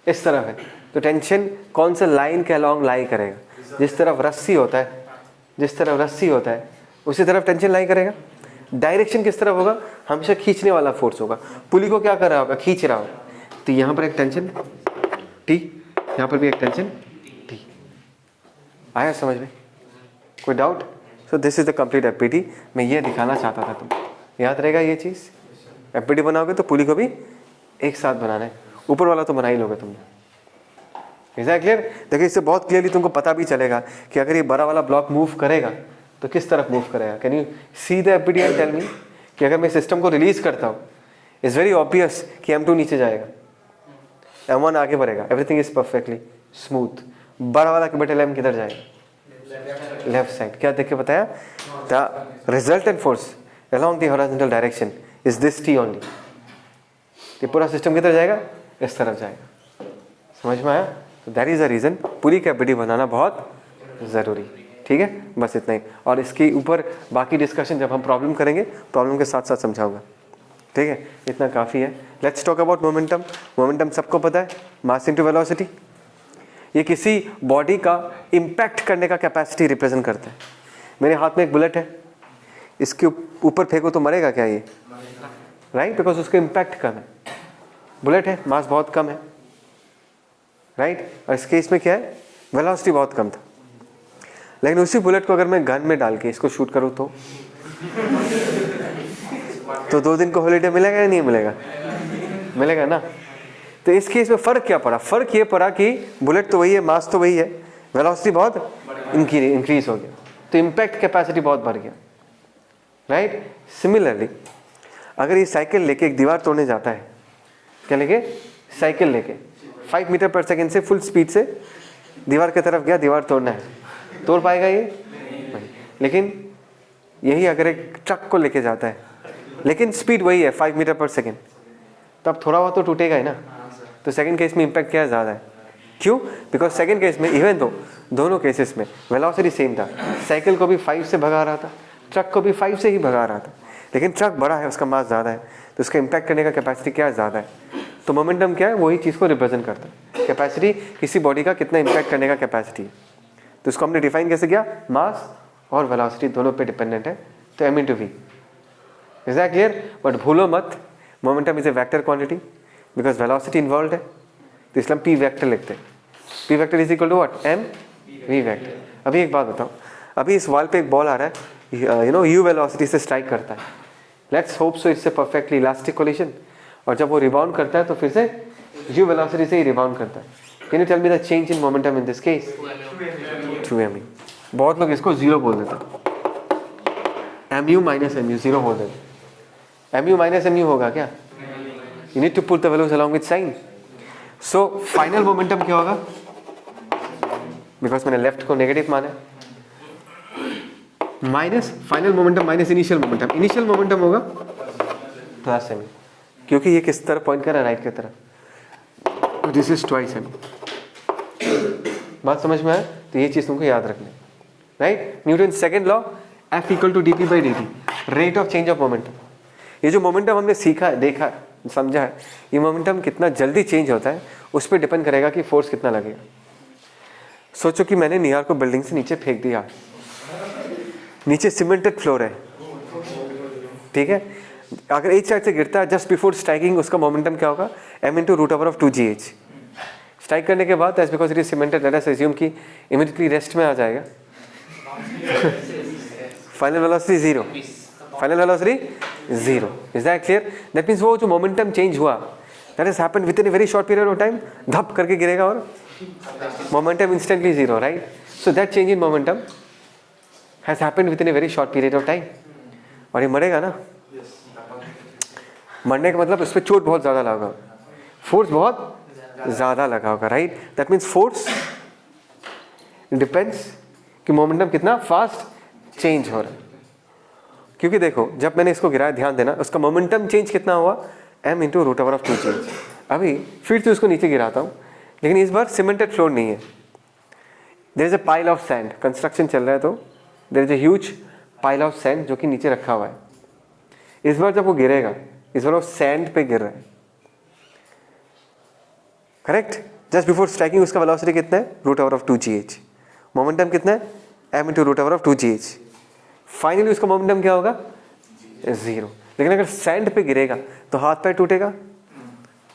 इस तरफ है, तो टेंशन कौन सा लाइन के अलॉन्ग लाई करेगा, जिस तरफ रस्सी होता है, जिस तरफ रस्सी होता है उसी तरफ टेंशन लाई करेगा। डायरेक्शन किस तरफ होगा, हमेशा खींचने वाला फोर्स होगा। पुली को क्या कर रहा होगा, खींच रहा होगा, तो यहाँ पर एक टेंशन टी यहाँ पर भी एक टेंशन T। आया समझ में? कोई doubt? So this is the complete FBT. मैं ये दिखाना चाहता था, तुम याद रहेगा ये चीज़। एफपीटी बनाओगे तो पूरी को भी एक साथ बनाना है, ऊपर वाला तो बना ही लोगे तुमने। Is that clear? देखिए इससे बहुत क्लियरली तुमको पता भी चलेगा कि अगर ये बड़ा वाला ब्लॉक मूव करेगा तो किस तरफ मूव करेगा। Can you see the FPT and tell me कि अगर मैं सिस्टम को रिलीज करता हूँ, इट्स वेरी ऑब्वियस कि M2 नीचे जाएगा, M1 आगे बढ़ेगा, एवरीथिंग इज परफेक्टली स्मूथ। बड़ा वाला कैपिटल M किधर जाएगा? Left side. क्या देख के बताया? The resultant force along the horizontal direction is this T only। तो पूरा सिस्टम किधर जाएगा? इस तरफ जाएगा। समझ में आया? तो दैट इज द रीजन पूरी कैपिटी बनाना बहुत ज़रूरी। ठीक है, बस इतना ही। और इसके ऊपर बाकी डिस्कशन जब हम प्रॉब्लम करेंगे, प्रॉब्लम के साथ साथ समझाऊंगा। ठीक है, इतना काफ़ी है। Let's talk about momentum. Momentum सबको पता है, मास इनटू वेलोसिटी। ये किसी बॉडी का इम्पैक्ट करने का कैपेसिटी रिप्रेजेंट करता है। मेरे हाथ में एक बुलेट है, इसके ऊपर फेंको तो मरेगा क्या ये? राइट, बिकॉज उसका इम्पैक्ट कम है। बुलेट है, मास बहुत कम है, राइट। और इस केस में क्या है? वेलोसिटी बहुत कम था। लेकिन उसी बुलेट को अगर मैं गन में डाल के इसको शूट करूँ तो 2 दिन को हॉलीडे मिलेगा या नहीं मिलेगा? मिलेगा ना। तो इस केस में फ़र्क क्या पड़ा? फ़र्क ये पड़ा कि बुलेट तो वही है, मास तो वही है, वेलोसिटी बहुत इंक्रीज हो गया, तो इम्पैक्ट कैपेसिटी बहुत बढ़ गया, राइट। सिमिलरली अगर ये साइकिल लेके एक दीवार तोड़ने जाता है, क्या लेके? साइकिल लेके 5 मीटर पर सेकेंड से फुल स्पीड से दीवार की तरफ गया, दीवार तोड़ना है, तोड़ पाएगा ये? नहीं। लेकिन यही अगर एक ट्रक को लेके जाता है, लेकिन स्पीड वही है 5 मीटर पर सेकेंड, तब थोड़ा बहुत तो टूटेगा ही ना। तो सेकंड केस में इम्पैक्ट क्या ज़्यादा है? क्यों? बिकॉज सेकंड केस में इवन तो दोनों केसेस में वेलोसिटी सेम था, साइकिल को भी 5 से भगा रहा था, ट्रक को भी 5 से ही भगा रहा था, लेकिन ट्रक बड़ा है, उसका मास ज़्यादा है, तो उसका इम्पैक्ट करने का कैपेसिटी क्या ज़्यादा है। तो मोमेंटम क्या है? वही चीज़ को रिप्रेजेंट करता है। कैपेसिटी किसी बॉडी का कितना इम्पैक्ट करने का कैपेसिटी है, तो इसको हमने डिफाइन कैसे किया? मास और वेलोसिटी दोनों पे डिपेंडेंट है, तो m into v। Is that clear? But भूलो मत, momentum is a vector quantity because velocity involve है, तो इसलिए हम p वेक्टर लिखते हैं। p vector is equal to what? m v vector. अभी एक बात बताओ, अभी इस वॉल पे एक बॉल आ रहा है, u वेलोसिटी से स्ट्राइक करता है, let's hope so it's a perfectly elastic collision, और जब वो रिबाउंड करता है तो फिर से u वेलोसिटी से ही रिबाउंड करता है। Can you tell me the change in momentum in this case? 2m। बहुत लोग इसको 0 बोल देते हैं, mu माइनस mu 0 बोल देते हैं। mu माइनस mu होगा क्या? You need to put the values along with sign. So final momentum क्या होगा? Because मैंने लेफ्ट को नेगेटिव माना है, minus final momentum minus initial momentum. Initial momentum होगा प्लस m, क्योंकि ये किस तरफ पॉइंट कर रहा है? राइट की तरफ। This is twice m। बात समझ में आया? तो ये चीज़ तुमको याद रखना है, right. Newton second law, F equal to dp by dt, rate of change of momentum. ये जो मोमेंटम हमने सीखा है, देखा है, समझा है, ये मोमेंटम कितना जल्दी चेंज होता है उस पर डिपेंड करेगा कि फोर्स कितना लगेगा। सोचो कि मैंने न्यूयॉर्क को बिल्डिंग से नीचे फेंक दिया, नीचे सीमेंटेड फ्लोर है, ठीक है। अगर एक साइड से गिरता है जस्ट बिफोर स्ट्राइकिंग, उसका मोमेंटम क्या होगा? m into root over of 2gh। Strike करने के बाद as because it is cemented, let us assume कि इमीडिएटली रेस्ट में आ जाएगा। Final velocity 0, final velocity 0। Is that clear? That means वो जो मोमेंटम चेंज हुआ, that has happened within a very short period of time, धप करके गिरेगा और momentum instantly 0, right. So that change in momentum has happened within a very short period of time. और ये मरेगा ना, मरने का मतलब उस पर चोट बहुत ज़्यादा लगा, फोर्स बहुत ज़्यादा लगा होगा, right. That means force depends कि मोमेंटम कितना फास्ट चेंज हो रहा है। क्योंकि देखो जब मैंने इसको गिराया, ध्यान देना, उसका मोमेंटम चेंज कितना हुआ? m into root over of 2gh। अभी फिर से उसको नीचे गिराता हूँ, लेकिन इस बार सीमेंटेड फ्लोर नहीं है, there is a pile of sand, construction चल रहा है, तो there is a huge pile of sand जो कि नीचे रखा हुआ है। इस बार जब वो गिरेगा, इस बार वो सैंड पे गिर रहा है, करेक्ट। जस्ट बिफोर स्ट्राइकिंग उसका वेलोसिटी कितना है? Root over of 2gh। Momentum कितना है? m into root over of 2gh। Finally उसका मोमेंटम क्या होगा? 0। लेकिन अगर सैंड पे गिरेगा तो हाथ पैर टूटेगा,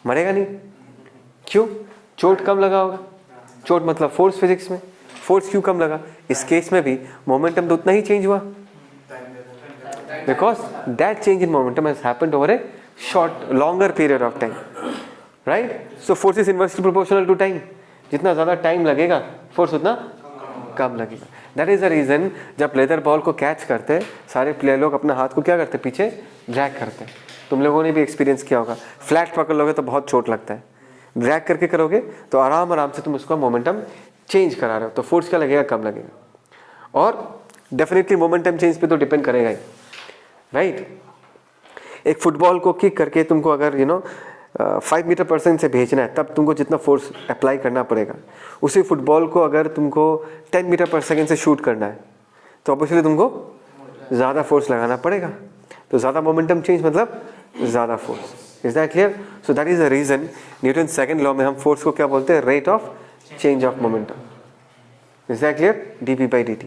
मरेगा नहीं। क्यों? चोट कम लगा होगा, चोट मतलब फोर्स फिजिक्स में, फोर्स क्यों कम लगा? इस केस में भी मोमेंटम तो उतना ही चेंज हुआ, because that change in momentum has happened over a short longer period of time, right? So force is inversely proportional to time, जितना ज़्यादा टाइम लगेगा फोर्स उतना कम लगेगा। दैट इज द रीज़न जब लेदर बॉल को catch करते हैं सारे प्लेयर लोग अपना हाथ को क्या करते हैं, पीछे ड्रैग करते हैं। तुम लोगों ने भी एक्सपीरियंस किया होगा, फ्लैट पकड़ लोगे तो बहुत चोट लगता है, ड्रैग करके करोगे तो आराम आराम से तुम उसका मोमेंटम चेंज करा रहे हो, तो फोर्स क्या लगेगा, कम लगेगा। और डेफिनेटली मोमेंटम चेंज पे तो डिपेंड करेगा ही, राइट? एक फुटबॉल को किक करके तुमको अगर 5 मीटर पर सेकंड से भेजना है, तब तुमको जितना फोर्स अप्लाई करना पड़ेगा, उसी फुटबॉल को अगर तुमको 10 मीटर पर सेकंड से शूट करना है तो ऑब्वियसली तुमको ज़्यादा फोर्स लगाना पड़ेगा। तो ज़्यादा मोमेंटम चेंज मतलब ज़्यादा force. Is that clear? So that is the reason Newton second law में हम फोर्स को क्या बोलते हैं, rate of change of momentum. Is that clear? dp/dt।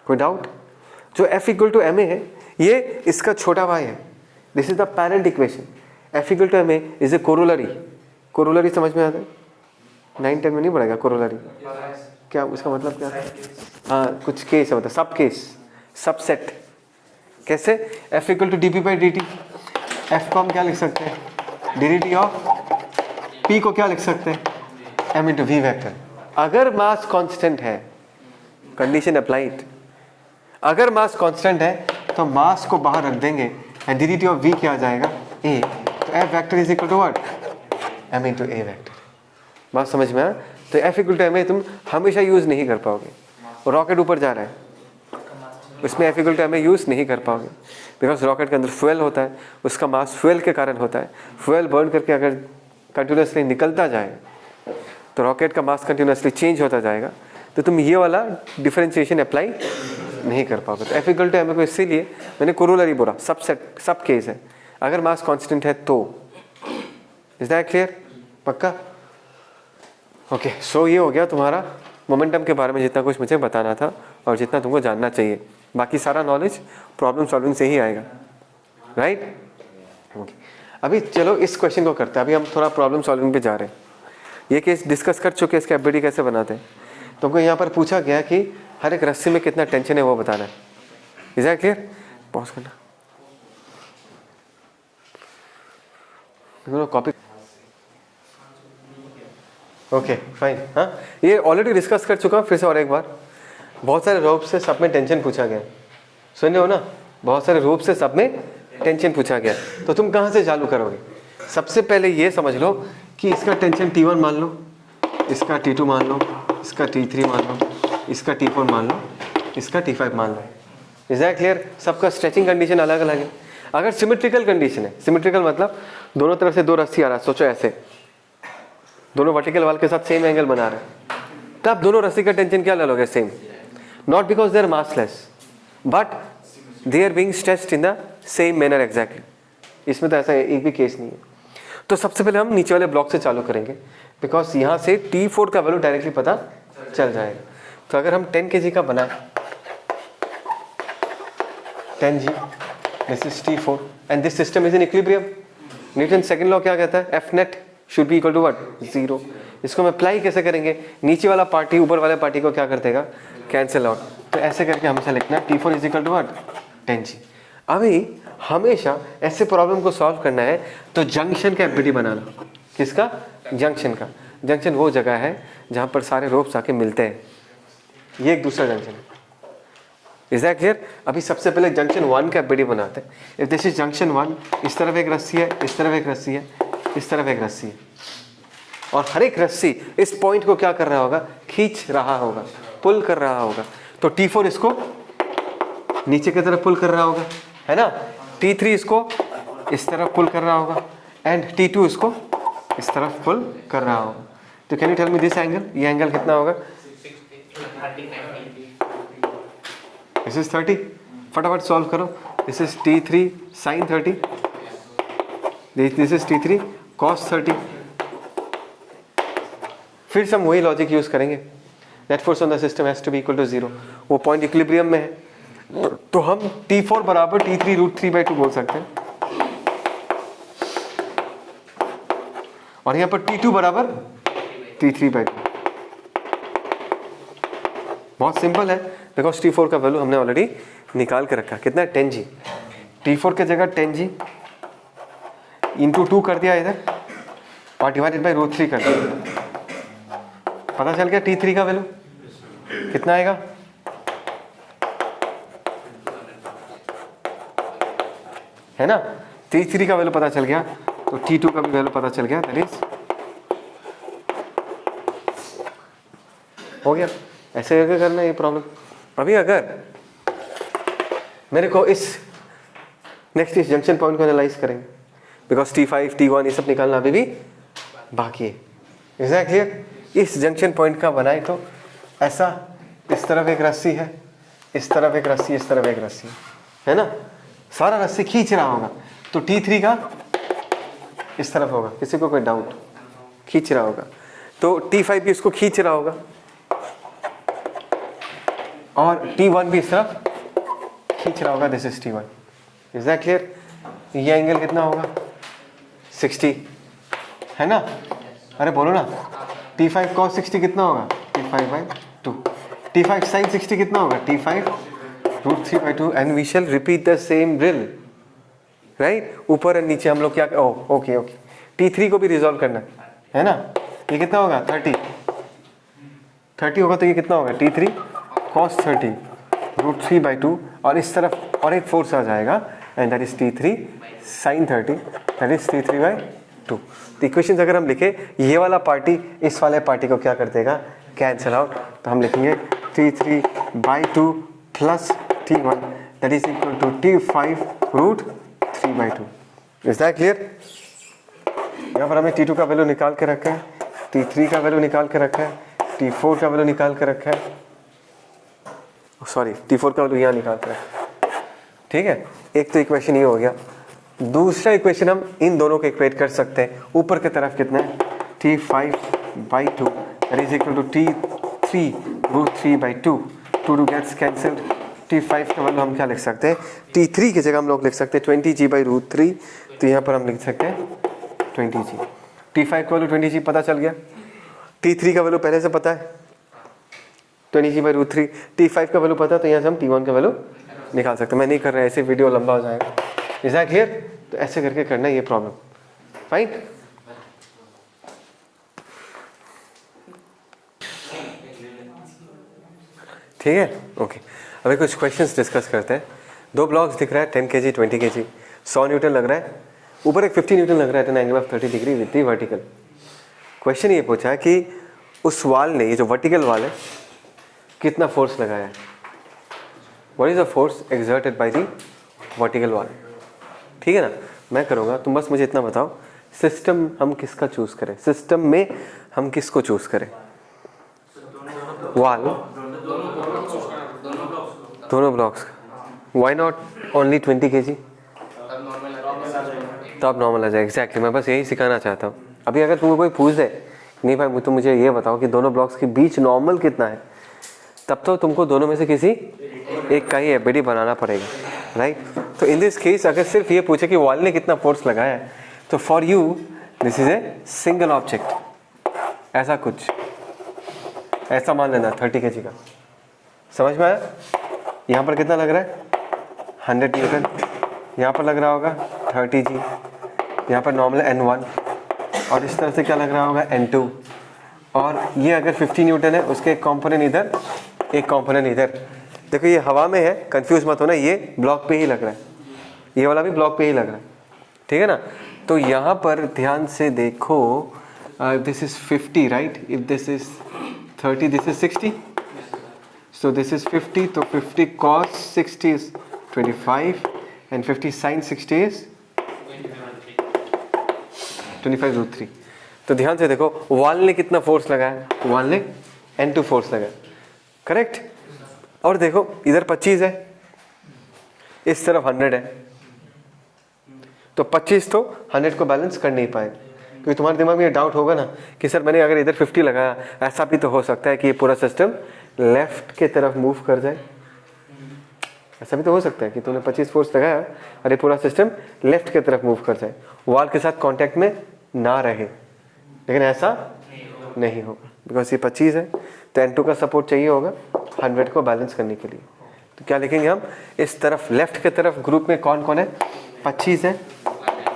कोई डाउट? जो F = ma है, ये इसका छोटा भाई है, this is the parent equation. F = ma is a corollary. Corollary समझ में आता है? 9-10 में नहीं पड़ेगा कोरोलरी, क्या उसका मतलब क्या है? हाँ, कुछ केस है, मतलब सब केस, सबसेट। कैसे? F = dp/dt। F को हम क्या लिख सकते हैं, dt ऑफ P को क्या लिख सकते हैं, m × v वेक्टर। अगर मास कांस्टेंट है, कंडीशन अप्लाइड, अगर मास कांस्टेंट है तो मास को बाहर रख देंगे एंड dt ऑफ v क्या आ जाएगा, a। तो F vector is equal to what, m × a vector. बात समझ में आया? तो F = ma तुम हमेशा यूज नहीं कर पाओगे। रॉकेट ऊपर जा रहा है, उसमें F = ma यूज नहीं कर पाओगे, बिकॉज रॉकेट के अंदर फ्यूल होता है, उसका मास फ्यूल के कारण होता है। फ्यूल बर्न करके अगर कंटिन्यूसली निकलता जाए तो रॉकेट का मास कंटिन्यूसली चेंज होता जाएगा, तो तुम ये वाला डिफरेंशिएशन अप्लाई नहीं कर पाओगे। तो F = ma को इसीलिए मैंने कोरोलरी बोला, सबसेट, सब केस है, अगर मास कांस्टेंट है तो। Is that clear? पक्का? ओके, सो ये हो गया तुम्हारा मोमेंटम के बारे में जितना कुछ मुझे बताना था और जितना तुमको जानना चाहिए। बाकी सारा नॉलेज प्रॉब्लम सॉल्विंग से ही आएगा, राइट? ओके, अभी चलो इस क्वेश्चन को करते हैं। अभी हम थोड़ा प्रॉब्लम सॉल्विंग पे जा रहे हैं। ये केस डिस्कस कर चुके हैं, इसके एफबीडी कैसे बनाते हैं। तुमको यहाँ पर पूछा गया कि हर एक रस्सी में कितना टेंशन है वो बताना है। Is that clear? पॉज करना, कॉपी। Okay fine. हाँ, ये ऑलरेडी डिस्कस कर चुका हूँ, फिर से और एक बार। बहुत सारे रोप से सब में टेंशन पूछा गया, सुन रहे हो ना? बहुत सारे रोप से सब में टेंशन पूछा गया, तो तुम कहाँ से चालू करोगे? सबसे पहले ये समझ लो कि इसका टेंशन T1 मान लो, इसका T2 मान लो, इसका T3 मान लो, इसका T4 मान लो, इसका T5 मान लो। Is that clear? सबका स्ट्रेचिंग कंडीशन अलग अलग है। अगर सिमेट्रिकल कंडीशन है, सिमेट्रिकल मतलब दोनों तरफ से दो रस्सी आ रहा है, सोचो ऐसे दोनों वर्टिकल वाल के साथ सेम एंगल बना रहे हैं, तब दोनों रस्सी का टेंशन क्या ले लोगे? Same. Not because they are massless, but they are being stretched in the same manner exactly. इसमें तो ऐसा एक भी केस नहीं है। तो सबसे पहले हम नीचे वाले ब्लॉक से चालू करेंगे, बिकॉज यहाँ से T4 का वैल्यू डायरेक्टली पता चल जाएगा। तो अगर हम 10 kg का बनाए, 10G, this is T4 and this system is in equilibrium. Newton second law क्या कहता है? F net should be equal to what? 0। इसको हम अप्लाई कैसे करेंगे? नीचे वाला पार्टी ऊपर वाले पार्टी को क्या कर देगा? Cancel out. तो ऐसे करके हमसे लिखना है T4 is equal to what? 10G। अभी हमेशा ऐसे प्रॉब्लम को सॉल्व करना है तो जंक्शन का एफबीडी बनाना। किसका? जंक्शन का। जंक्शन वो जगह है जहाँ पर सारे रोप्स आके मिलते हैं, ये एक दूसरा जंक्शन है। Is that clear? अभी सबसे पहले जंक्शन 1 का एफबीडी बनाते हैं। इफ दिस इज जंक्शन 1, इस तरफ एक रस्सी है, इस तरफ एक रस्सी है, इस तरफ एक रस्सी है, और हर एक रस्सी इस पॉइंट को क्या कर रहा होगा? खींच रहा होगा, पुल कर रहा होगा। तो T4 इसको नीचे की तरफ पुल कर रहा होगा, है ना? T3 इसको इस तरफ पुल कर रहा होगा एंड T2 इसको इस तरफ पुल कर रहा होगा। तो can you tell me this angle? ये एंगल कितना होगा? This is 30। फटाफट सॉल्व करो। This is T3 sin 30, this is T3 cos 30। फिर से हम वही लॉजिक यूज करेंगे, net force on the system has to be equal to 0। वो पॉइंट इक्विलिब्रियम में है, तो हम T4 बराबर T3 √3/2 बोल सकते हैं, और यहाँ पर T2 बराबर T3/2। बहुत सिंपल है, बिकॉज T4 का वैल्यू हमने ऑलरेडी निकाल के रखा। कितना है 10G, T4 के जगह 10G इंटू 2 कर दिया इधर और डिवाइडेड बाई √3 कर दिया। पता चल गया T3 का वैल्यू कितना आएगा, है ना। T3 का वैल्यू पता चल गया तो T2 का भी वैल्यू पता चल गया, दैट इज हो गया। ऐसे करके करना ये प्रॉब्लम। अभी अगर मेरे को इस नेक्स्ट इस जंक्शन पॉइंट को एनालाइज करेंगे, बिकॉज T5 T1 ये सब निकालना अभी भी बाकी है। Is that clear? इस जंक्शन पॉइंट का बनाए तो ऐसा, इस तरफ एक रस्सी है, इस तरफ एक रस्सी, इस तरफ एक रस्सी है ना, सारा रस्सी खींच रहा होगा तो T3 का इस तरफ होगा, किसी को कोई डाउट? खींच रहा होगा तो T5 भी इसको खींच रहा होगा और T1 भी इस तरफ खींच रहा होगा, this is T1। Is that clear? ये एंगल कितना होगा 60, है ना। अरे बोलो ना, T5 cos 60 कितना होगा T5/2, T5 sin 60 कितना होगा T5 √3/2 and we shall repeat the same drill, right. ऊपर और नीचे हम लोग क्या, ओके T3 को भी रिजॉल्व करना है ना। ये कितना होगा 30 होगा तो ये कितना होगा T3 cos 30 √3/2 और इस तरफ और एक फोर्स आ जाएगा and that is T3 sin 30 that is T3/2। तो इक्वेशंस अगर हम लिखे, ये वाला पार्टी इस वाले पार्टी को क्या कर देगा, कैंसिल आउट। तो हम लिखेंगे T3/2 plus T1 that is equal to T5 √3/2। Is that clear? यहाँ पर हमने T2 का वैल्यू निकाल के रखा है, T3 का वैल्यू निकाल के रखा है, T4 का वैल्यू निकाल के रखा है, सॉरी T4 का वैल्यू यहाँ निकाल के रखा है। ठीक है, एक तो इक्वेशन ये हो गया। दूसरा इक्वेशन हम इन दोनों को इक्वेट कर सकते हैं। ऊपर की तरफ कितना है T5/2 that is equal to T3 √3/2, 2 gets cancelled. T5 का वैल्यू हम क्या लिख सकते हैं, T3 की जगह हम लोग लिख सकते हैं 20G/√3, तो यहाँ पर हम लिख सकते हैं 20G। T5 का वैल्यू 20G पता चल गया, T3 का वैल्यू पहले से पता है 20G/√3, T5 का वैल्यू पता है तो यहाँ से हम T1 का वैल्यू निकाल सकते हैं। मैं नहीं कर रहा, ऐसे वीडियो लंबा हो जाएगा। Is that clear? तो ऐसे करके करना है ये प्रॉब्लम, फाइन। ठीक है, ओके। अभी कुछ क्वेश्चंस डिस्कस करते हैं। 2 ब्लॉक्स दिख रहा है 10 kg 20 kg, 100 न्यूटन लग रहा है, ऊपर एक 50 न्यूटन लग रहा है at an angle of 30 degree with the vertical. Question ये पूछा है कि उस वाल ने, ये जो वर्टिकल वाल है, कितना फोर्स लगाया है। What is the force exerted by the vertical वाल। ठीक है ना, मैं करूँगा, तुम बस मुझे इतना बताओ सिस्टम हम किसका चूज करें, सिस्टम में हम किसको चूज करें, वाल, दोनों blocks. Why not only 20 kg, तब नॉर्मल आ जाए। एग्जैक्टली, मैं बस यही सिखाना चाहता हूँ। अभी अगर तुम्हें कोई पूछ दे नहीं भाई तो मुझे ये बताओ कि दोनों ब्लॉक्स के बीच नॉर्मल कितना है, तब तो तुमको दोनों में से किसी एक का ही एबीडी बनाना पड़ेगा, राइट। तो इन दिस केस अगर सिर्फ ये पूछे कि वॉल ने कितना फोर्स लगाया है, तो for you this is a single object, ऐसा कुछ ऐसा मान लेना 30 kg का। समझ में आया? यहाँ पर कितना लग रहा है 100 न्यूटन, यहाँ पर लग रहा होगा 30G, यहाँ पर नॉर्मल N1 और इस तरह से क्या लग रहा होगा N2, और ये अगर 50 न्यूटन है उसके एक कॉम्पोनेंट इधर, एक कॉम्पोनेंट इधर। देखो ये हवा में है, कंफ्यूज मत होना, ये ब्लॉक पे ही लग रहा है, ये वाला भी ब्लॉक पे ही लग रहा है, ठीक है ना। तो यहाँ पर ध्यान से देखो, this is 50 right, if this is 30 this is 60, so this is 50, तो 50 cos 60 is 25 and 50 sin 60 is 25√3। तो ध्यान से देखो वॉल ने कितना फोर्स लगाया, वॉल ने N2 फोर्स लगाया, करेक्ट। और देखो इधर 25 है, इस तरफ 100 है, तो 25 तो 100 को बैलेंस कर नहीं पाएगा। क्योंकि तुम्हारे दिमाग में ये डाउट होगा ना कि सर मैंने अगर इधर 50 लगाया, ऐसा भी तो हो सकता है कि ये पूरा सिस्टम लेफ्ट के तरफ मूव कर जाए, ऐसा भी तो हो सकता है कि तूने 25 फोर्स लगाया और ये पूरा सिस्टम लेफ्ट के तरफ मूव कर जाए, वॉल के साथ कांटेक्ट में ना रहे, लेकिन ऐसा नहीं होगा बिकॉज ये 25 है तो N2 का सपोर्ट चाहिए होगा 100 को बैलेंस करने के लिए। तो क्या लिखेंगे हम, इस तरफ लेफ्ट की तरफ ग्रुप में कौन कौन है, 25 है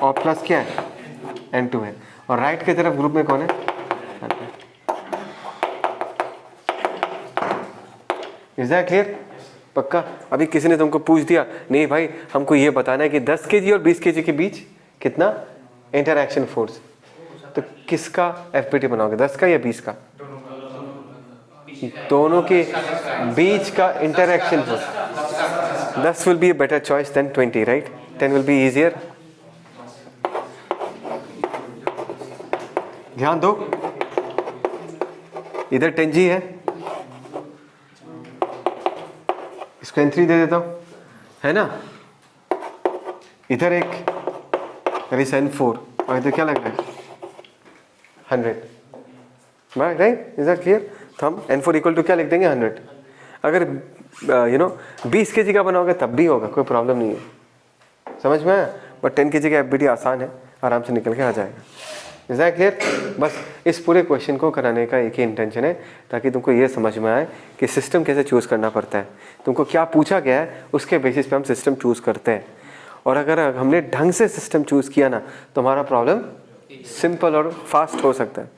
और प्लस क्या है, N2 है, और राइट की तरफ ग्रुप में कौन है, 100। Is that clear? पक्का? अभी किसी ने तुमको पूछ दिया, नहीं भाई हमको ये बताना है कि 10 kg और 20 kg के बीच कितना इंटरैक्शन फोर्स, तो किसका FBT बनाओगे, 10 का या 20 का? दोनों के बीच का interaction force. 10 will be a better choice than 20, right? 10 will be easier. ध्यान दो, इधर 10G है, इसको N3 दे देता हूं, है ना, इधर एक N4 और इधर क्या लग रहा है, 100, राइट? Is that clear? तो हम N4 इक्वल टू क्या लिख देंगे, 100। अगर 20 kg का बनाओगे तब भी होगा, कोई प्रॉब्लम नहीं है, समझ में आया? बट 10 kg का FBT आसान है, आराम से निकल के आ जाएगा। Is that clear? बस इस पूरे क्वेश्चन को कराने का एक ही इंटेंशन है, ताकि तुमको ये समझ में आए कि सिस्टम कैसे चूज़ करना पड़ता है। तुमको क्या पूछा गया है उसके बेसिस पे हम सिस्टम चूज़ करते हैं, और अगर हमने ढंग से सिस्टम चूज़ किया ना तो हमारा प्रॉब्लम सिंपल और फास्ट हो सकता है।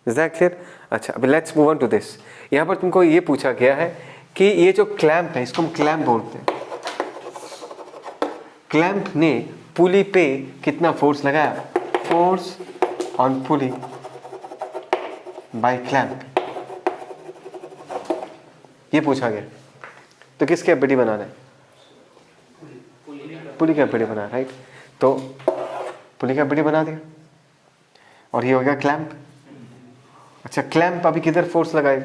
Is that clear? अच्छा, अभी let's move on to this. यहाँ पर तुमको ये पूछा गया है कि ये जो क्लैंप है, इसको हम क्लैंप बोलते हैं, क्लैंप ने पुली पे कितना फोर्स लगाया, force on pulley by clamp, ये पूछा गया। तो किसके FBT बनाना है, पुली का FBT बनाना, राइट? तो पुली का FBT बना दिया और ये हो गया क्लैंप। अच्छा, क्लैंप अभी किधर फोर्स लगाएगा,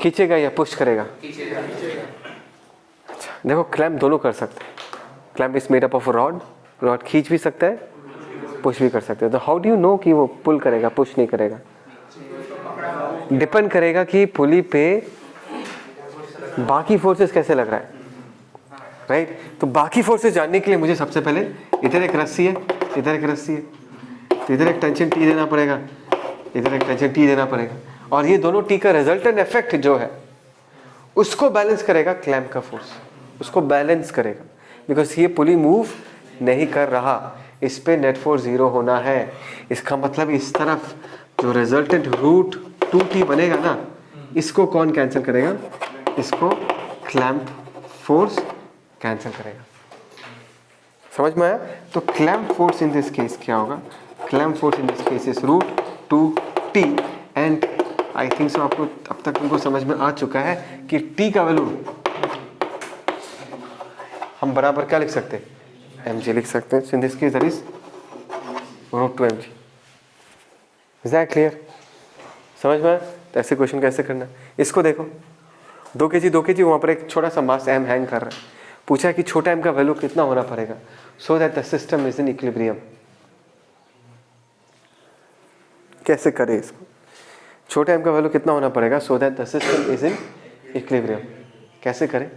खींचेगा या पुश करेगा? अच्छा, देखो क्लैंप दोनों कर सकते हैं। Clamp is made up of rod, rod खींच भी सकता है, पुश भी कर सकते हैं। तो हाउ डू यू नो कि वो पुल करेगा, पुश नहीं करेगा? डिपेंड करेगा कि पुली पे बाकी फोर्सेस कैसे लग रहा है, राइट? तो बाकी फोर्सेस जानने के लिए मुझे सबसे पहले इधर एक रस्सी है, इधर एक रस्सी है, तो इधर एक टेंशन T देना पड़ेगा, इधर एक टेंशन T देना पड़ेगा, और ये दोनों T का रिजल्टेंट इफेक्ट जो है उसको बैलेंस करेगा क्लैंप का फोर्स, उसको बैलेंस करेगा, बिकॉज ये पुली मूव नहीं कर रहा, इस पे नेट फोर्स 0 होना है। इसका मतलब इस तरफ जो रिजल्टेंट रूट 2T बनेगा ना, इसको कौन कैंसिल करेगा, इसको क्लैंप फोर्स कैंसिल करेगा। समझ में आया? तो clamp force in this case क्या होगा, clamp force in this case is root 2T, and I think so आपको अब तक तुमको समझ में आ चुका है कि T का वैल्यू हम बराबर क्या लिख सकते हैं, mg लिख सकते हैं। In this case that is root 2 mg। Is that clear? समझ में आया? तो ऐसे क्वेश्चन कैसे करना है, इसको देखो, 2 kg वहाँ पर एक छोटा सा मास m हैंग कर रहा है, पूछा है कि छोटा m का वैल्यू कितना होना पड़ेगा so that the system is in equilibrium. कैसे करें इसको, छोटे m का वैल्यू कितना होना पड़ेगा so that the system is in equilibrium, कैसे करें?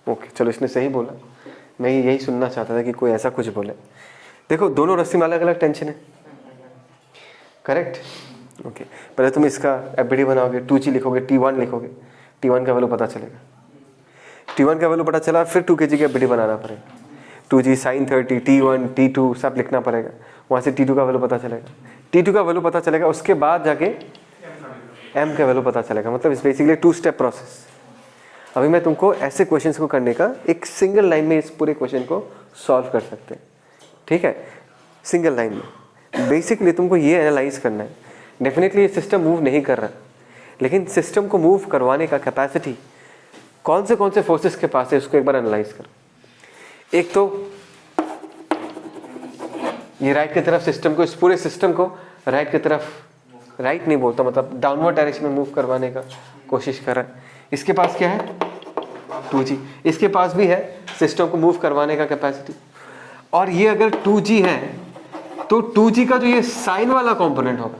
ओके, चलो इसने सही बोला, मैं यही सुनना चाहता था कि कोई ऐसा कुछ बोले। देखो दोनों रस्सी में अलग अलग टेंशन है, करेक्ट? ओके, पहले तुम इसका FBT बनाओगे, 2G लिखोगे, T1 लिखोगे, T1 का वैल्यू पता चलेगा, T1 का वैल्यू पता चला, फिर 2 kg का FBT बनाना पड़ेगा, 2G sin 30, T1 T2 सब लिखना पड़ेगा, वहाँ से T2 का वैल्यू पता चलेगा, T2 का वैल्यू पता चलेगा, उसके बाद जाके M का वैल्यू पता चलेगा। मतलब इस बेसिकली 2 स्टेप प्रोसेस। अभी मैं तुमको ऐसे क्वेश्चंस को करने का एक सिंगल लाइन में इस पूरे क्वेश्चन को सॉल्व कर सकते हैं, ठीक है? सिंगल लाइन में बेसिकली तुमको ये एनालाइज करना है, डेफिनेटली ये सिस्टम मूव नहीं कर रहा, लेकिन सिस्टम को मूव करवाने का कैपेसिटी कौन से फोर्सेस के पास है उसको एक बार एनालाइज करो। एक तो ये राइट की तरफ सिस्टम को, इस पूरे सिस्टम को राइट की तरफ, राइट नहीं बोलता, मतलब डाउनवर्ड डायरेक्शन में मूव करवाने का कोशिश कर रहा है। इसके पास क्या है, 2G, इसके पास भी है सिस्टम को मूव करवाने का कैपेसिटी। और ये अगर 2G है तो 2G का जो ये साइन वाला कंपोनेंट होगा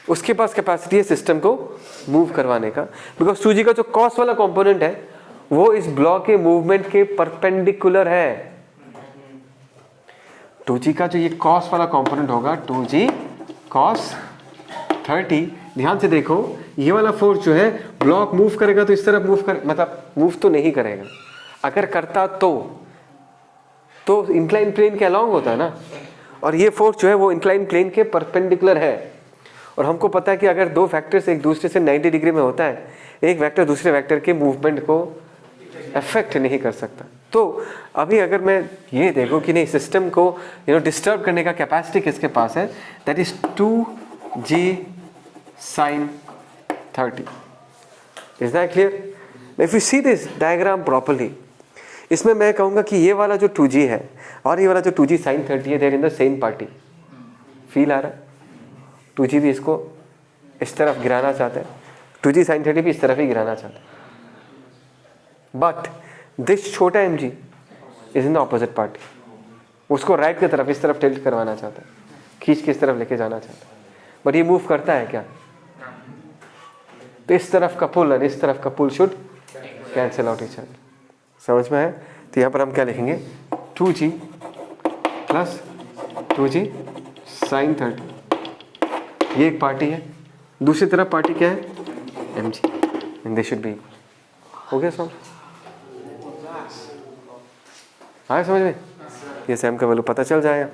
उसके पास कैपेसिटी है सिस्टम को मूव करवाने का, बिकॉज 2G का जो कॉस वाला कंपोनेंट है वो इस ब्लॉक के मूवमेंट के परपेंडिकुलर है। 2G का जो ये कॉस वाला कंपोनेंट होगा, 2G कॉस 30, ध्यान से देखो, ये वाला फोर्स जो है ब्लॉक मूव करेगा तो इस तरफ मूव कर, मतलब मूव तो नहीं करेगा, अगर करता तो इंक्लाइन प्लेन के अलोंग होता है ना, और ये फोर्स जो है वो इंक्लाइन प्लेन के परपेंडिकुलर है, और हमको पता है कि अगर दो वेक्टर्स एक दूसरे से 90 डिग्री में होता है, एक वेक्टर दूसरे वेक्टर के मूवमेंट को अफेक्ट नहीं कर सकता। तो अभी अगर मैं ये देखूं कि नहीं, सिस्टम को डिस्टर्ब करने का कैपेसिटी किसके पास है, that is 2g sin 30। Is that clear? If you see this diagram properly, इसमें मैं कहूँगा कि ये वाला जो 2g है और ये वाला जो 2g sin 30 है, they're in the same party. Feel आ रहा है? 2g भी इसको इस तरफ गिराना चाहता है, 2g sin 30 भी इस तरफ ही गिराना चाहता है, बट दिस छोटा mg is in the opposite party. उसको राइट की तरफ, इस तरफ टिल्ट करवाना चाहता है, खींच के इस तरफ लेके जाना चाहता है, बट ये मूव करता है क्या? तो इस तरफ का पुल और इस तरफ का pull should cancel out each other. समझ में है? तो यहाँ पर हम क्या लिखेंगे, 2g प्लस 2g sin 30, ये एक पार्टी है, दूसरी तरफ पार्टी क्या है, mg, and they should be equal. हो गया सॉल्व? आया समझ में? ये सैम का वैल्यू पता चल जाएगा।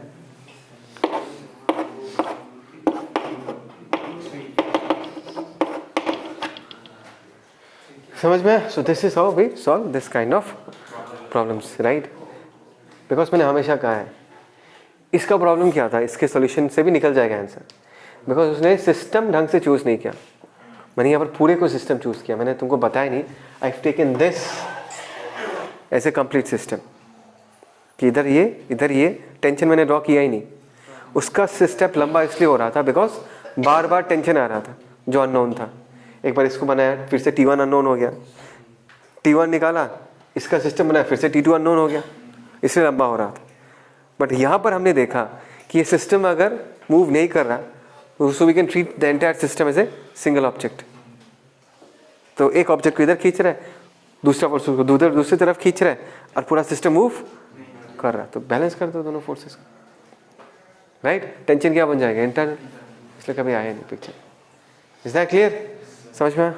समझ में? So this is how we solve this kind of problems, right? Because मैंने हमेशा कहा है, इसका प्रॉब्लम क्या था, इसके सॉल्यूशन से भी निकल जाएगा आंसर, बिकॉज उसने सिस्टम ढंग से चूज नहीं किया। मैंने यहाँ पर पूरे को सिस्टम चूज किया, मैंने तुमको बताया नहीं, I have taken this as a complete system, कि इधर ये टेंशन मैंने ड्रॉ किया ही नहीं। उसका स्टेप लंबा इसलिए हो रहा था बिकॉज बार बार टेंशन आ रहा था जो अननोन था। एक बार इसको बनाया, फिर से T1 अननोन हो गया, T1 निकाला, इसका सिस्टम बनाया, फिर से T2 अननोन हो गया, इसलिए लंबा हो रहा था। बट यहाँ पर हमने देखा कि ये सिस्टम अगर मूव नहीं कर रहा, so we can treat the entire system as a single object. तो एक ऑब्जेक्ट को इधर खींच रहा है, दूसरा फोर्स को दूसरी तरफ खींच रहा है, और पूरा सिस्टम मूव कर रहा है, तो बैलेंस कर दो दोनों फोर्सेस को, राइट? टेंशन क्या बन जाएगा, इंटरनल, इसलिए कभी आया नहीं पिक्चर। Is that clear? समझ में?